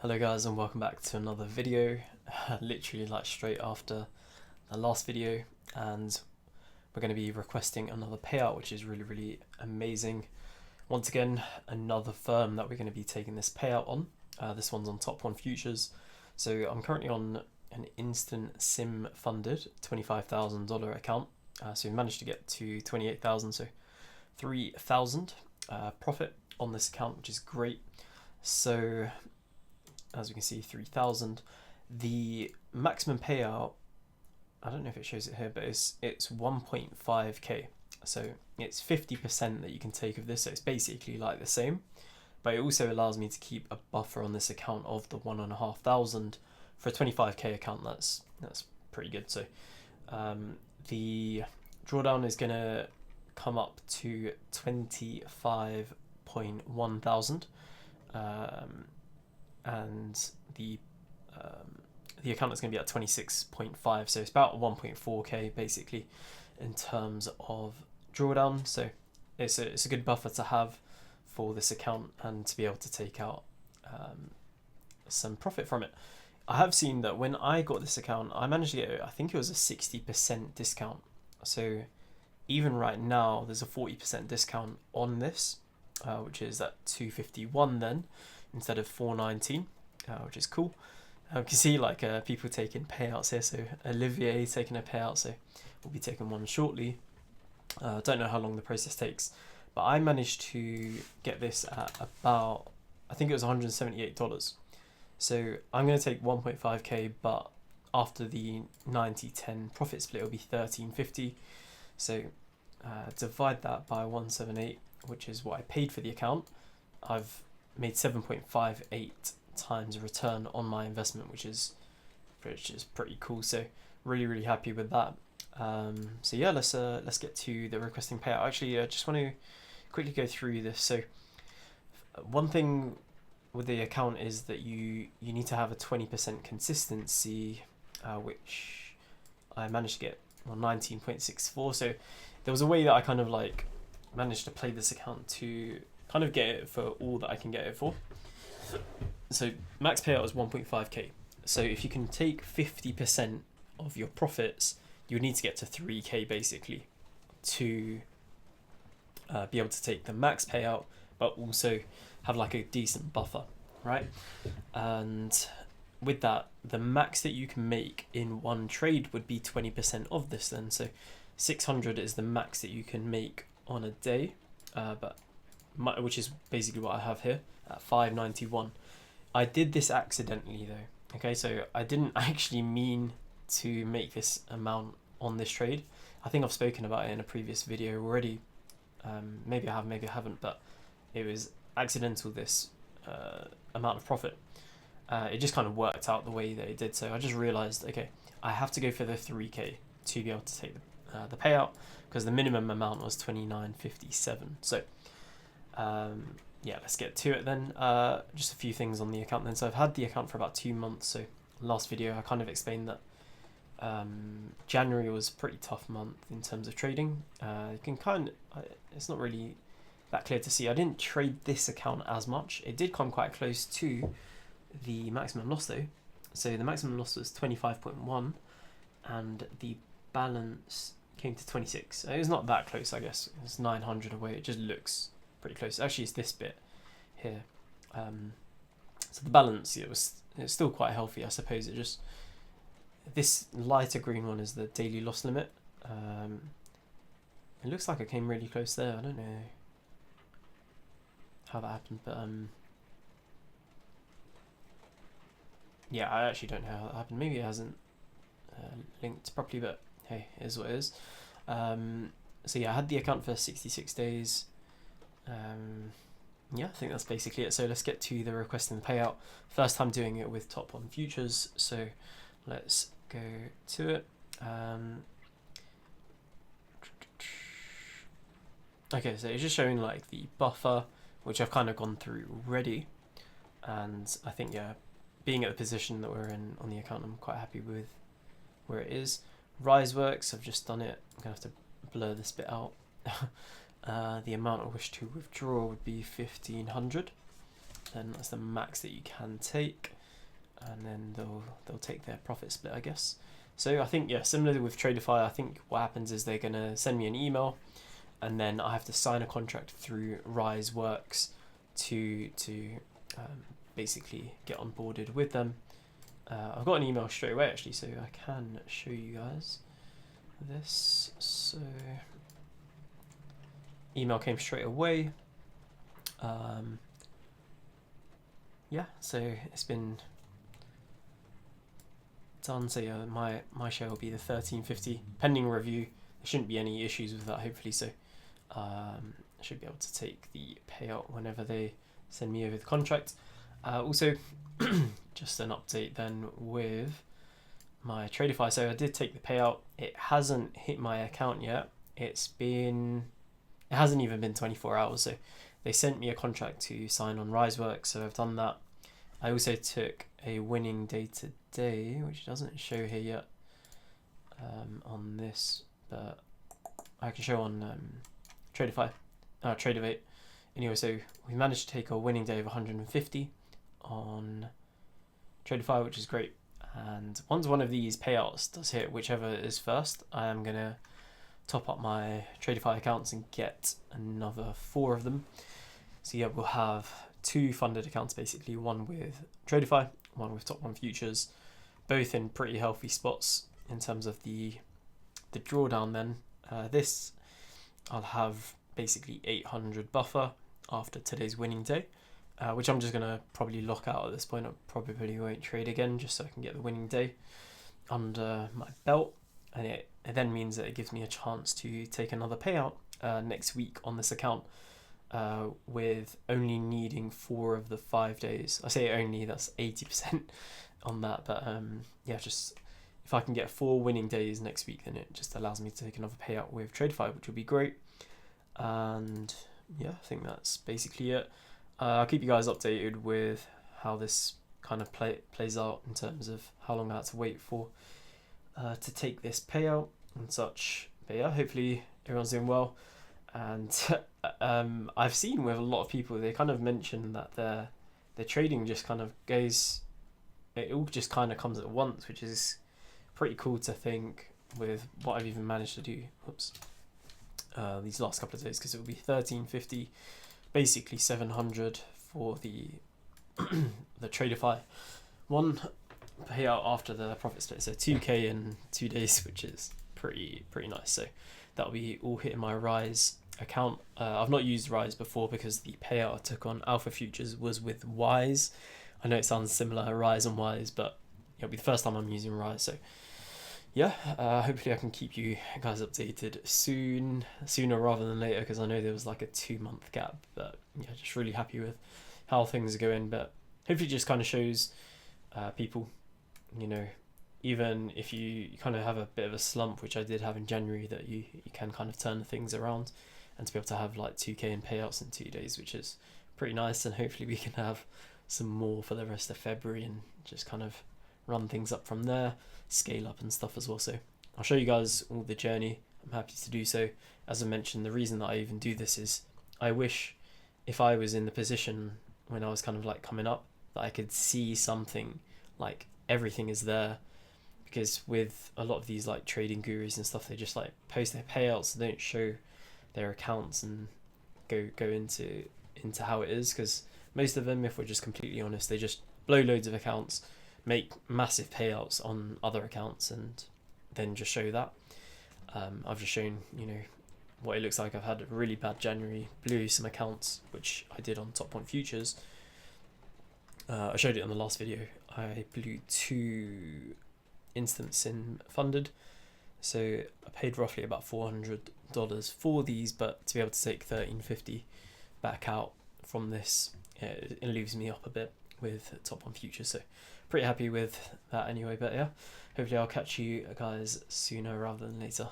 Hello guys and welcome back to another video, literally like straight after the last video, and we're going to be requesting another payout, which is really amazing. Once again, another firm that we're going to be taking this payout on. This one's on Top 1 Futures. So I'm currently on an instant sim funded $25,000 account. So we managed to get to 28,000, so 3,000 profit on this account, which is great. So as we can see, 3,000. The maximum payout, I don't know if it shows it here, but it's 1.5k. So it's 50% that you can take of this. So it's basically like the same, but it also allows me to keep a buffer on this account of the 1,500 for a 25k account. That's pretty good. So the drawdown is gonna come up to 25.1 thousand. And the account is going to be at 26.5, so it's about 1.4k basically in terms of drawdown. So it's a good buffer to have for this account and to be able to take out some profit from it. I have seen that when I got this account, I managed to get, I think it was a 60% discount. So even right now, there's a 40% discount on this, which is at 251 then, instead of 419, which is cool. You can see like people taking payouts here. So Olivier taking a payout, so we'll be taking one shortly. Don't know how long the process takes, but I managed to get this at about, I think it was $178. So I'm going to take 1.5k, but after the 90-10 profit split, it'll be 1350. So divide that by 178, which is what I paid for the account. I've made 7.58 times return on my investment, which is pretty cool. So really happy with that. So yeah, let's get to the requesting payout. Actually, I just want to quickly go through this. So one thing with the account is that you need to have a 20% consistency, which I managed to get 19.64. So there was a way that I kind of like managed to play this account to kind of get it for all that I can get it for. So max payout is 1.5k. So if you can take 50% of your profits, you need to get to 3k basically to be able to take the max payout, but also have like a decent buffer, right? And with that, the max that you can make in one trade would be 20% of this then. So 600 is the max that you can make on a day, which is basically what I have here at 591. I did this accidentally though. Okay, so I didn't actually mean to make this amount on this trade. I think I've spoken about it in a previous video already. Maybe I have, maybe I haven't, but it was accidental, this amount of profit. It just kind of worked out the way that it did. So I just realized, okay, I have to go for the 3k to be able to take the payout, because the minimum amount was 29.57. So yeah, let's get to it then. Just a few things on the account then. So I've had the account for about 2 months. So last video I kind of explained that January was a pretty tough month in terms of trading. You can it's not really that clear to see. I didn't trade this account as much. It did come quite close to the maximum loss though. So the maximum loss was 25.1 and the balance came to 26. It was not that close, I guess. It's 900 away. It just looks pretty close. Actually, it's this bit here. So the balance, it's still quite healthy, I suppose. It just, this lighter green one is the daily loss limit. It looks like I came really close there. I don't know how that happened, but yeah, I actually don't know how that happened. Maybe it hasn't linked properly, but hey, it is what it is. So yeah, I had the account for 66 days. Yeah, I think that's basically it. So let's get to the requesting the payout. First time doing it with Top 1 Futures, so let's go to it. Okay, so it's just showing like the buffer, which I've kind of gone through already, and I think, yeah, being at the position that we're in on the account, I'm quite happy with where it is. Rise works, I've just done it. I'm gonna have to blur this bit out. The amount I wish to withdraw would be 1,500. Then that's the max that you can take. and then they'll take their profit split, I guess. So I think, yeah, similarly with Tradeify, I think what happens is they're gonna send me an email, and then I have to sign a contract through RiseWorks to basically get onboarded with them. I've got an email straight away actually, so I can show you guys this. So email came straight away. Yeah, so it's been done. So yeah, my share will be the 1350 pending review. There shouldn't be any issues with that, hopefully. So I should be able to take the payout whenever they send me over the contract. Also, just an update then with my Tradeify. So I did take the payout. It hasn't hit my account yet. It hasn't even been 24 hours. So they sent me a contract to sign on RiseWorks, so I've done that. I also took a winning day today, which doesn't show here yet on this, but I can show on Tradeify. Anyway, so we managed to take a winning day of 150 on Tradeify, which is great. And once one of these payouts does hit, whichever is first, I am going to top up my Tradeify accounts and get another 4 of them. So yeah, we'll have 2 funded accounts basically, one with Tradeify, one with Top 1 Futures, both in pretty healthy spots in terms of the drawdown then. This I'll have basically 800 buffer after today's winning day, which I'm just going to probably lock out at this point. I probably won't trade again just so I can get the winning day under my belt, and it then means that it gives me a chance to take another payout next week on this account, with only needing 4 of the 5 days. I say only, that's 80% on that, but yeah, just if I can get 4 winning days next week, then it just allows me to take another payout with Tradeify, which would be great. And yeah, I think that's basically it. I'll keep you guys updated with how this kind of plays out in terms of how long I had to wait for to take this payout and such. But yeah, hopefully everyone's doing well. And I've seen with a lot of people, they kind of mention that their trading just kind of goes, it all just kind of comes at once, which is pretty cool to think with what I've even managed to do. Whoops. These last couple of days, because it will be 1350, basically 700 for the the Tradeify one payout after the profit split, so 2k in 2 days, which is pretty nice. So that'll be all hitting my Rise account. I've not used Rise before because the payout I took on Alpha Futures was with Wise. I know it sounds similar, Rise and Wise, but it'll be the first time I'm using Rise. So yeah, hopefully I can keep you guys updated sooner rather than later, because I know there was like a 2-month gap. But yeah, just really happy with how things are going. But hopefully it just kind of shows people, you know, even if you kind of have a bit of a slump, which I did have in January, that you can kind of turn things around, and to be able to have like 2k in payouts in 2 days, which is pretty nice. And hopefully we can have some more for the rest of February and just kind of run things up from there, scale up and stuff as well. So I'll show you guys all the journey. I'm happy to do so. As I mentioned, the reason that I even do this is I wish if I was in the position when I was kind of like coming up, that I could see something like everything is there. Because with a lot of these like trading gurus and stuff, they just like post their payouts, they don't show their accounts and go into how it is. Because most of them, if we're just completely honest, they just blow loads of accounts, make massive payouts on other accounts, and then just show that. I've just shown, you know, what it looks like. I've had a really bad January, blew some accounts, which I did on Top 1 Futures. I showed it on the last video. I blew 2 instants in funded, so I paid roughly about $400 for these, but to be able to take 1350 back out from this, it leaves me up a bit with Top 1 Futures. So pretty happy with that anyway. But yeah, hopefully I'll catch you guys sooner rather than later.